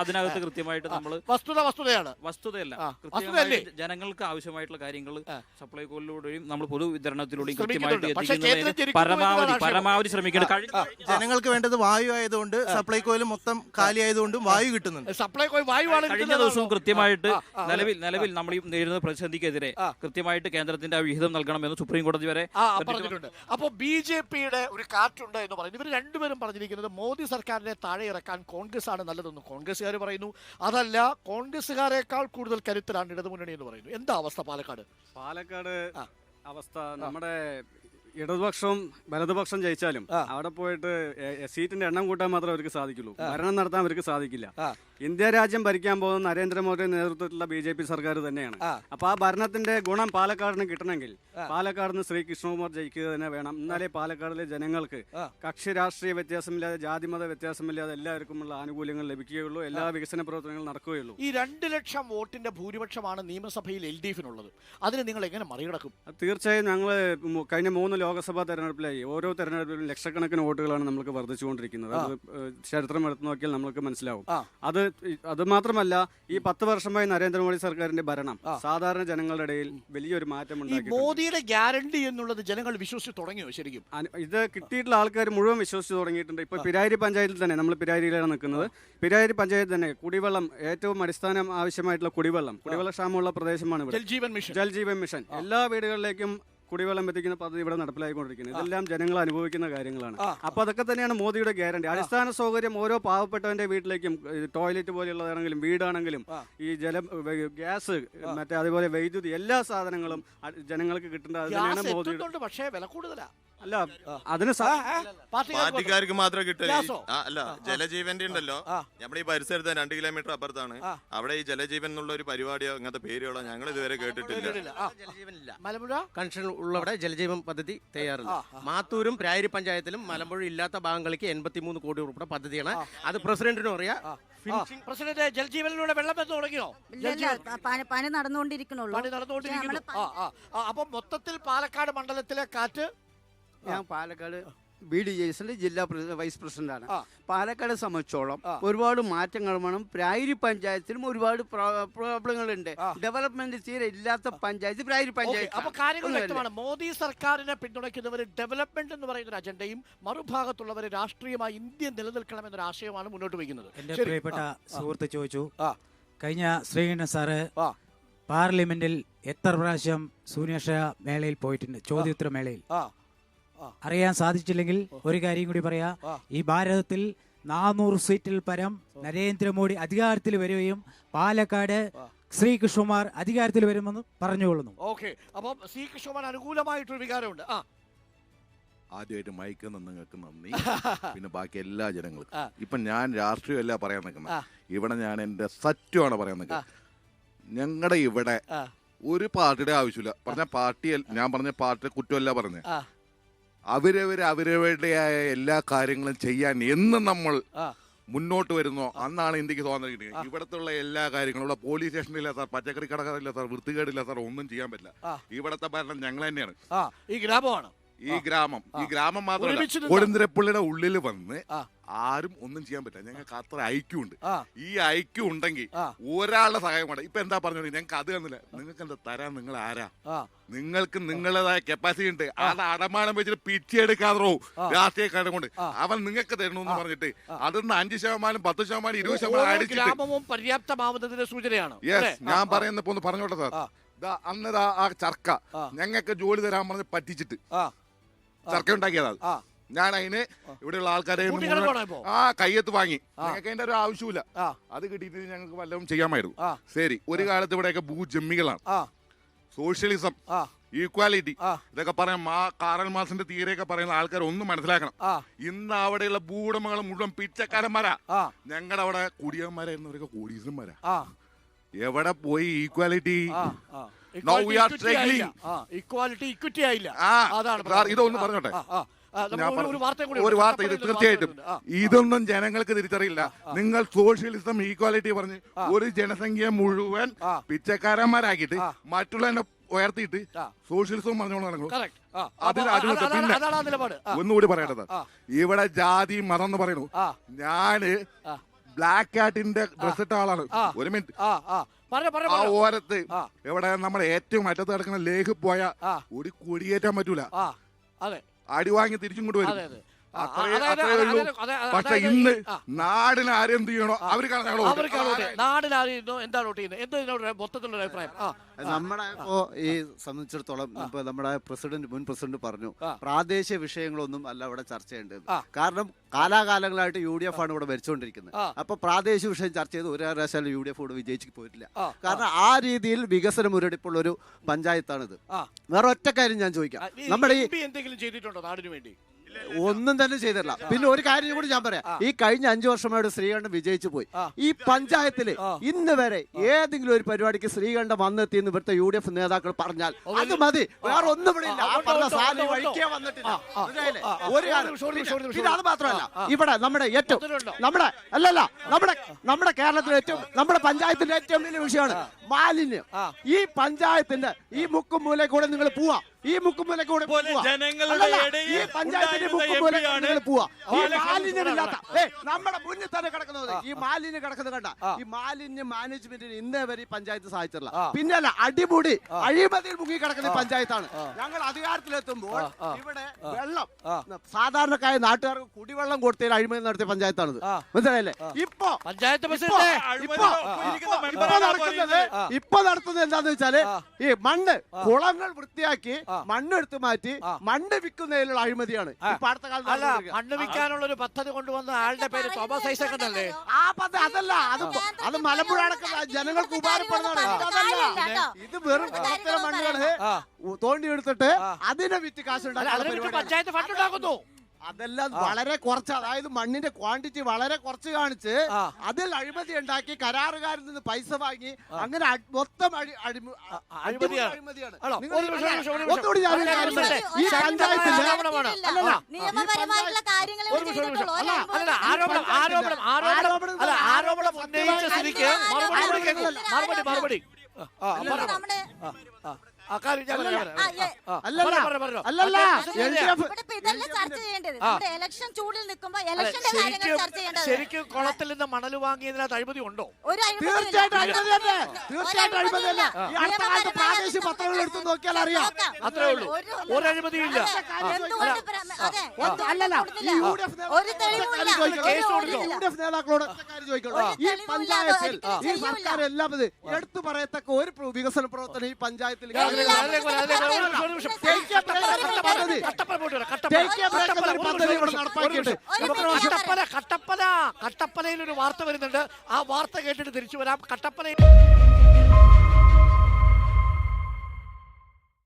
അതിനകത്ത് കൃത്യമായിട്ട് നമ്മൾ വസ്തുതയല്ല ജനങ്ങൾക്ക് ആവശ്യമായിട്ടുള്ള കാര്യങ്ങൾ സപ്ലൈകോയിലൂടെയും നമ്മൾ പൊതുവിതരണത്തിലൂടെയും കൃത്യമായിട്ട് പരമാവധി ശ്രമിക്കേണ്ടത്. ജനങ്ങൾക്ക് വേണ്ടത് വായു ആയതുകൊണ്ട് സപ്ലൈകോയിൽ മൊത്തം കാലി ആയതുകൊണ്ടും വായു കിട്ടുന്നുണ്ട്. സപ്ലൈകോ വായുവാണ്. കഴിഞ്ഞ ദിവസവും കൃത്യമായിട്ട് നിലവിൽ നമ്മൾ ഈ നേരിടുന്ന പ്രതിസന്ധിക്കെതിരെ കൃത്യമായിട്ട് കേന്ദ്രത്തിന്റെ വിഹിതം നൽകണമെന്ന് സുപ്രീം കോടതി വരെ പറഞ്ഞിട്ടുണ്ട്. അപ്പോൾ BJPയുടെ ഒരു കാറ്റുണ്ട് എന്ന് പറയുന്നു. ഇവർ രണ്ടുപേരും പറഞ്ഞിരിക്കുന്നത് മോദി സർക്കാരിനെ താഴെ ഇറക്കാൻ കോൺഗ്രസ് ആണ് നല്ലതെന്ന് കോൺഗ്രസ്സുകാർ പറയുന്നു. അതല്ല, കോൺഗ്രസ്സുകാരെക്കാൾ കൂടുതൽ കരുത്തരാണ് ഇടതുമുന്നണി എന്ന് പറയുന്നു. എന്താ അവസ്ഥ പാലക്കാട് അവസ്ഥ? നമ്മുടെ ഇടതുപക്ഷം വലതുപക്ഷം ജയിച്ചാലും അവിടെ പോയിട്ട് സീറ്റിന്റെ എണ്ണം കൂട്ടാൻ മാത്രമേ അവർക്ക് സാധിക്കുള്ളൂ. ഭരണം നടത്താൻ അവർക്ക് സാധിക്കില്ല. ഇന്ത്യ രാജ്യം ഭരിക്കാൻ പോകുന്ന നരേന്ദ്രമോദിയുടെ നേതൃത്വത്തിലുള്ള BJP സർക്കാർ തന്നെയാണ്. അപ്പൊ ആ ഭരണത്തിന്റെ ഗുണം പാലക്കാടിന് കിട്ടണമെങ്കിൽ പാലക്കാടിന് ശ്രീ കൃഷ്ണകുമാർ ജയിക്കുക തന്നെ വേണം. എന്നാലേ പാലക്കാടിലെ ജനങ്ങൾക്ക് കക്ഷി രാഷ്ട്രീയ വ്യത്യാസമില്ലാതെ ജാതിമത വ്യത്യാസമില്ലാതെ എല്ലാവർക്കുമുള്ള ആനുകൂല്യങ്ങൾ ലഭിക്കുകയുള്ളൂ. എല്ലാ വികസന പ്രവർത്തനങ്ങളും നടക്കുകയുള്ളൂ. ഈ 2 ലക്ഷം വോട്ടിന്റെ ഭൂരിപക്ഷമാണ് നിയമസഭയിൽ LDFിനുള്ളത്. അതിന് നിങ്ങൾ എങ്ങനെ മറികടക്കും? തീർച്ചയായും ഞങ്ങൾ കഴിഞ്ഞ 3 ലോക്സഭാ തെരഞ്ഞെടുപ്പിലായി ഓരോ തെരഞ്ഞെടുപ്പിലും ലക്ഷക്കണക്കിന് വോട്ടുകളാണ് നമുക്ക് വർദ്ധിച്ചുകൊണ്ടിരിക്കുന്നത്. അത് ചരിത്രം എടുത്തു നോക്കിയാൽ നമുക്ക് മനസ്സിലാവും. അത് മാത്രമല്ല, ഈ 10 വർഷമായി നരേന്ദ്രമോദി സർക്കാരിന്റെ ഭരണം സാധാരണ ജനങ്ങളുടെ ഇടയിൽ വലിയൊരു മാറ്റം ഉണ്ടാക്കി. മോദിയുടെ ഗ്യാരണ്ടി എന്നുള്ളത് ജനങ്ങൾ വിശ്വസിച്ച് തുടങ്ങിയോ? ശരിക്കും ഇത് കിട്ടിയിട്ടുള്ള ആൾക്കാർ മുഴുവൻ വിശ്വസിച്ച് തുടങ്ങിയിട്ടുണ്ട്. ഇപ്പൊ പിരാരി പഞ്ചായത്തിൽ തന്നെ, നമ്മൾ പിരാരിയിലാണ് നിൽക്കുന്നത്, പിരാരി പഞ്ചായത്ത് തന്നെ കുടിവെള്ളം, ഏറ്റവും അടിസ്ഥാന ആവശ്യമായിട്ടുള്ള കുടിവെള്ളം ക്ഷാമമുള്ള പ്രദേശമാണ് ഇവിടെ. ജൽജീവൻ മിഷൻ എല്ലാ വീടുകളിലേക്കും കുടിവെള്ളം എത്തിക്കുന്ന പദ്ധതി ഇവിടെ നടപ്പിലായിക്കൊണ്ടിരിക്കുന്നത്. ഇതെല്ലാം ജനങ്ങൾ അനുഭവിക്കുന്ന കാര്യങ്ങളാണ്. അപ്പൊ അതൊക്കെ തന്നെയാണ് മോദിയുടെ ഗ്യാരണ്ടി. അടിസ്ഥാന സൗകര്യം ഓരോ പാവപ്പെട്ടവന്റെ വീട്ടിലേക്കും, ടോയ്ലറ്റ് പോലെയുള്ളതാണെങ്കിലും വീടാണെങ്കിലും ഈ ഗ്യാസ്, മറ്റേ അതുപോലെ വൈദ്യുതി, എല്ലാ സാധനങ്ങളും ജനങ്ങൾക്ക് കിട്ടേണ്ടത്. അത് തന്നെയാണ് മോദിയുടെ. പക്ഷേ വില കൂടുതലാ. അല്ല, അതിന് പാർട്ടിക്കാർക്ക് മാത്രമേ കിട്ടില്ല. അല്ല, ജലജീവന്റെ ഉണ്ടല്ലോ, നമ്മുടെ ഈ പരിസരത്ത് 2 കിലോമീറ്റർ അപ്പുറത്താണ്. അവിടെ ഈ ജലജീവൻ എന്നുള്ള ഒരു പരിപാടിയോ അങ്ങനത്തെ പേരുകളോ ഞങ്ങൾ ഇതുവരെ കേട്ടിട്ടില്ല. മലമ്പുഴ കൺഷൻ ഉള്ളവിടെ ജലജീവൻ പദ്ധതി തയ്യാറില്ല. മാത്തൂരും പ്രായരി പഞ്ചായത്തിലും മലമ്പുഴ ഇല്ലാത്ത ഭാഗങ്ങൾക്ക് 83 കോടി രൂപയുടെ പദ്ധതിയാണ്. അത് പ്രസിഡന്റിനും അറിയാം. പ്രസിഡന്റ്, ജലജീവനിലൂടെ വെള്ളം എന്നു തുടങ്ങിയോ? പണി നടന്നുകൊണ്ടിരിക്കണുള്ളൂ. അപ്പൊ മൊത്തത്തിൽ പാലക്കാട് മണ്ഡലത്തിലെ കാറ്റ്. ഞാൻ പാലക്കാട് BDJസിന്റെ ജില്ലാ വൈസ് പ്രസിഡന്റാണ്. പാലക്കാട് സംബന്ധിച്ചോളം ഒരുപാട് മാറ്റങ്ങൾ വേണം. പ്രായരി പഞ്ചായത്തിലും ഒരുപാട് പ്രോബ്ലങ്ങളുണ്ട്. ഡെവലപ്മെന്റ് തീരെ ഇല്ലാത്ത പഞ്ചായത്ത് പ്രായരി പഞ്ചായത്ത്. അപ്പൊ കാര്യങ്ങൾ വ്യക്തമാണ്. മോദി സർക്കാരിനെ പിന്തുണയ്ക്കുന്നവർ ഡെവലപ്മെന്റ് എന്ന് പറയുന്ന ഒരു അജണ്ടയും മറുഭാഗത്തുള്ളവർ രാഷ്ട്രീയമായി ഇന്ത്യ നിലനിൽക്കണമെന്നൊരു ആശയമാണ് മുന്നോട്ട് വയ്ക്കുന്നത്. എന്റെ പ്രിയപ്പെട്ട സുഹൃത്ത് ചോദിച്ചു, കഴിഞ്ഞ ശ്രീകണ്ഠൻ സാറ് പാർലമെന്റിൽ എത്ര പ്രാവശ്യം ശൂന്യക്ഷ മേളയിൽ പോയിട്ടുണ്ട്, ചോദ്യോത്തര മേളയിൽ. അറിയാൻ സാധിച്ചില്ലെങ്കിൽ ഒരു കാര്യം കൂടി പറയാ, ഈ ഭാരതത്തിൽ 400 സീറ്റിൽ പരം നരേന്ദ്രമോദി അധികാരത്തിൽ വരികയും പാലക്കാട് ശ്രീ കൃഷ്ണകുമാർ അധികാരത്തിൽ വരുമെന്ന് പറഞ്ഞുകൊള്ളുന്നു. ഓക്കെ, അപ്പൊ ശ്രീ കൃഷ്ണകുമാർ അനുകൂലമായിട്ടൊരു വികാരമുണ്ട്. ആദ്യമായിട്ട് മയക്കുന്ന നിങ്ങൾക്ക് നന്ദി. പിന്നെ ബാക്കി എല്ലാ ജനങ്ങൾക്കും. ഇപ്പൊ ഞാൻ രാഷ്ട്രീയമല്ല പറയാൻ നിൽക്കുന്നത്, ഇവിടെ ഞാൻ എന്റെ സത്യമാണ് പറയാൻ നിൽക്കുന്നത്. ഞങ്ങളുടെ ഇവിടെ ഒരു പാർട്ടിയുടെ ആവശ്യമില്ല. പറഞ്ഞ പാർട്ടി, ഞാൻ പറഞ്ഞ പാർട്ടിയുടെ കുറ്റമല്ല പറഞ്ഞത്. അവരവരുടേതായ എല്ലാ കാര്യങ്ങളും ചെയ്യാൻ എന്ന് നമ്മൾ മുന്നോട്ട് വരുന്നോ അന്നാണ് ഇന്ത്യക്ക് സ്വാതന്ത്ര്യം കിട്ടുന്നത്. ഇവിടത്തുള്ള എല്ലാ കാര്യങ്ങളും, ഇവിടെ പോലീസ് സ്റ്റേഷനില്ല സാർ, പച്ചക്കറി കടകളില്ല സാർ, വൃത്തികേടില്ല സാർ, ഒന്നും ചെയ്യാൻ പറ്റില്ല. ഇവിടത്തെ ഭരണം ഞങ്ങൾ തന്നെയാണ്. ഈ ഗ്രാമം മാത്രമല്ല, കൊടുന്തിരപ്പള്ളിയുടെ ഉള്ളിൽ വന്ന് ആരും ഒന്നും ചെയ്യാൻ പറ്റില്ല. ഞങ്ങൾക്ക് അത്ര ഐക്യമുണ്ട്. ഈ ഐക്യം ഉണ്ടെങ്കിൽ ഒരാളുടെ സഹായം വേണ്ട. ഇപ്പൊ എന്താ പറഞ്ഞു, ഞങ്ങൾക്ക് അത് തന്നില്ല. നിങ്ങൾക്ക് എന്താ തരാൻ? നിങ്ങൾ ആരാ? നിങ്ങൾക്ക് നിങ്ങളുടേതായ കപ്പാസിറ്റി ഉണ്ട്. അത് അടമാനം വെച്ചിട്ട് പിച്ചെടുക്കാതോ രാഷ്ട്രീയക്കാരെ കൊണ്ട് അവൻ നിങ്ങൾക്ക് തരണമെന്ന് പറഞ്ഞിട്ട് അതിന്ന് 5%, 10%, 20% പര്യാപ്തമാവുന്നതിന്റെ സൂചനയാണ്. ഞാൻ പറയുന്നപ്പോ ഒന്ന് പറഞ്ഞോട്ടെ സാർ. അന്ന് ആ ചർക്ക ഞങ്ങൾക്ക് ജോലി തരാൻ പറഞ്ഞ് പറ്റിച്ചിട്ട് ചർക്ക ഉണ്ടാക്കിയതാ. ഞാൻ അതിന് ഇവിടെയുള്ള ആൾക്കാരെ കയ്യത്ത് വാങ്ങി. ഞങ്ങൾക്ക് അതിന്റെ ഒരു ആവശ്യമില്ല. അത് കിട്ടിയിട്ട് ഞങ്ങൾക്ക് വല്ലതും ചെയ്യാമായിരുന്നു. ശരി, ഒരു കാലത്ത് ഇവിടെയൊക്കെ ഭൂജമ്മികളാണ്. സോഷ്യലിസം, ഈക്വാലിറ്റി ഇതൊക്കെ പറയാം. കാറൽ മാർക്സിന്റെ തീരെയൊക്കെ പറയുന്ന ആൾക്കാർ ഒന്നും മനസ്സിലാക്കണം. ഇന്ന് അവിടെയുള്ള ഭൂവുടമകൾ മുഴുവൻ പിച്ചക്കാരന്മാരാ. ഞങ്ങളുടെ അവിടെ കുടിയന്മാരായിരുന്നവരൊക്കെ കോടീശ്വരന്മാരാ. എവിടെ പോയി ഈക്വാലിറ്റി? ഇക്വിറ്റി ആയില്ല. ഇതൊന്നും പറഞ്ഞോട്ടെ, ഒരു വാർത്ത. ഇത് തീർച്ചയായിട്ടും ഇതൊന്നും ജനങ്ങൾക്ക് തിരിച്ചറിയില്ല. നിങ്ങൾ സോഷ്യലിസം, ഈക്വാലിറ്റി പറഞ്ഞ് ഒരു ജനസംഖ്യ മുഴുവൻ പിച്ചക്കാരന്മാരാക്കിയിട്ട് മറ്റുള്ളവനെ ഉയർത്തിയിട്ട് സോഷ്യലിസവും പറഞ്ഞോളൂ നടക്കും. പിന്നെ അതാണ് ആ നിലപാട്. ഒന്നുകൂടി പറയേണ്ടത്, ഇവിടെ ജാതി മതം എന്ന് പറയുന്നു. ഞാന് ബ്ലാക്ക് കാറ്റിന്റെ ഡ്രസ് ഇട്ട ആളാണ്. ഒരു മിനിറ്റ്, ആ ഓരത്ത് ഇവിടെ നമ്മുടെ ഏറ്റവും അറ്റത്ത് കിടക്കുന്ന ലേക്ക് പോയ ഒരു കൊടിയേറ്റാൻ പറ്റൂല. അടി വാങ്ങി തിരിച്ചും കൊണ്ട് വരും. അത്രേ ഉള്ളൂ. പക്ഷെ ഇന്ന് നാടിന് ആരെന്ത് ചെയ്യണോ നമ്മുടെ ഇപ്പോ ഈ സംബന്ധിച്ചിടത്തോളം ഇപ്പൊ നമ്മുടെ മുൻ പ്രസിഡന്റ് പറഞ്ഞു പ്രാദേശിക വിഷയങ്ങളൊന്നും അല്ല ഇവിടെ ചർച്ച ചെയ്യേണ്ടത്. കാരണം കാലാകാലങ്ങളായിട്ട് UDF ആണ് ഇവിടെ ഭരിച്ചുകൊണ്ടിരിക്കുന്നത്. അപ്പൊ പ്രാദേശിക വിഷയം ചർച്ച ചെയ്ത് ഒരു കാരണവശാലും UDF ഇവിടെ വിജയിച്ചു പോയിട്ടില്ല. കാരണം ആ രീതിയിൽ വികസന മുരടിപ്പുള്ള ഒരു പഞ്ചായത്താണിത്. വേറെ ഒറ്റ കാര്യം ഞാൻ ചോദിക്കാം, നമ്മുടെ ഈ എന്തെങ്കിലും ചെയ്തിട്ടുണ്ടോ നാടിനു വേണ്ടി? ഒന്നും തന്നെ ചെയ്തിട്ടില്ല. പിന്നെ ഒരു കാര്യം കൂടി ഞാൻ പറയാം, ഈ കഴിഞ്ഞ 5 വർഷമായിട്ട് ശ്രീകണ്ഠൻ വിജയിച്ചു പോയി. ഈ പഞ്ചായത്തില് ഇന്ന് വരെ ഏതെങ്കിലും ഒരു പരിപാടിക്ക് ശ്രീകണ്ഠൻ വന്നെത്തിയെന്ന് ഇവിടുത്തെ UDF നേതാക്കൾ പറഞ്ഞാൽ അത് മതി, വേറെ ഒന്നും ഇവിടെ ഇല്ല. ആ പറഞ്ഞ സാധനം വഴിക്കേ വന്നിട്ടില്ല. ഒരു കാര്യം. പിന്നെ അത് മാത്രമല്ല, ഇവിടെ നമ്മുടെ ഏറ്റവും നമ്മുടെ കേരളത്തിലെ ഏറ്റവും നമ്മുടെ പഞ്ചായത്തിന്റെ ഏറ്റവും വലിയ വിഷയമാണ് മാലിന്യം. ഈ പഞ്ചായത്തിന്റെ ഈ മുക്കും മൂലയിൽ കൂടെ നിങ്ങൾ പോവാ, ഈ മുക്കുമൂല കൂടെ ഈ പഞ്ചായത്തിന്റെ മുക്കുമൂല നിങ്ങൾ പോവാ. ഈ മാലിന്യമില്ലാത്ത നമ്മുടെ മുന്നിൽ തന്നെ കിടക്കുന്നത്, ഈ മാലിന്യം കിടക്കുന്നത് കണ്ട, ഈ മാലിന്യ മാനേജ്മെന്റിന് ഇന്നേ വരെ ഈ പഞ്ചായത്ത് സഹായിച്ചില്ല. പിന്നല്ല, അടിമുടി അഴിമതിയിൽ മുങ്ങി കിടക്കുന്ന ഈ പഞ്ചായത്താണ്. ഞങ്ങൾ അധികാരത്തിലെത്തുമ്പോൾ ഇവിടെ വെള്ളം സാധാരണക്കായ നാട്ടുകാർക്ക് കുടിവെള്ളം കൊടുത്തതിൽ അഴിമതി നടത്തിയ പഞ്ചായത്താണിത്. മനസ്സിലായില്ലേ? ഇപ്പൊ നടത്തുന്നത് എന്താന്ന് വെച്ചാല് ഈ മണ്ണ് കുളങ്ങൾ വൃത്തിയാക്കി മണ്ണെടുത്ത് മാറ്റി മണ്ണ് വിൽക്കുന്നതിലുള്ള അഴിമതിയാണ്. മണ്ണ് വിൽക്കാനുള്ള ഒരു പദ്ധതി കൊണ്ടുവന്ന ആളുടെ പേര് തോമസ് ഐസക് എന്നല്ലേ? ആ പദ്ധതി അതല്ല, അത് മലമ്പുഴ ജനങ്ങൾക്ക് ഉപകാരപ്പെടുന്നതാണ്. ഇത് വെറും മണ്ണുകള് തോണ്ടിയെടുത്തിട്ട് അതിനെ വിറ്റ് കാശുണ്ടാക്കാൻ പഞ്ചായത്ത് ഫണ്ട് ഉണ്ടാക്കുന്നു. അതെല്ലാം വളരെ കുറച്ച്, അതായത് മണ്ണിന്റെ ക്വാണ്ടിറ്റി വളരെ കുറച്ച് കാണിച്ച് അതിൽ അഴിമതി ഉണ്ടാക്കി കരാറുകാരിൽ നിന്ന് പൈസ വാങ്ങി അങ്ങനെ മൊത്തം അഴിമതിയാണ്. ഒന്നുകൂടി ഞാൻ ഈ പഞ്ചായത്തിന്റെ ആരോപണം ഉന്നയിച്ച സ്ഥിതിക്ക് മറുപടി ശരിക്കും കുളത്തിൽ നിന്ന് മണൽ വാങ്ങിയതിനകത്ത് അഴിമതി ഉണ്ടോ? പ്രാദേശിക പത്രങ്ങൾ എടുത്ത് നോക്കിയാൽ അറിയാം. അത്രേ ഉള്ളൂ, ഒരു അഴിമതിയില്ല. നേതാക്കളോട് ഈ പഞ്ചായത്തിൽ ഈ സർക്കാർ എല്ലാം എടുത്തു പറയത്തക്ക ഒരു വികസന പ്രവർത്തനം ഈ പഞ്ചായത്തിൽ കട്ടപ്പനയിൽ ഒരു വാർത്ത വരുന്നുണ്ട്. ആ വാർത്ത കേട്ടിട്ട് തിരിച്ചു വരാം. കട്ടപ്പനയിൽ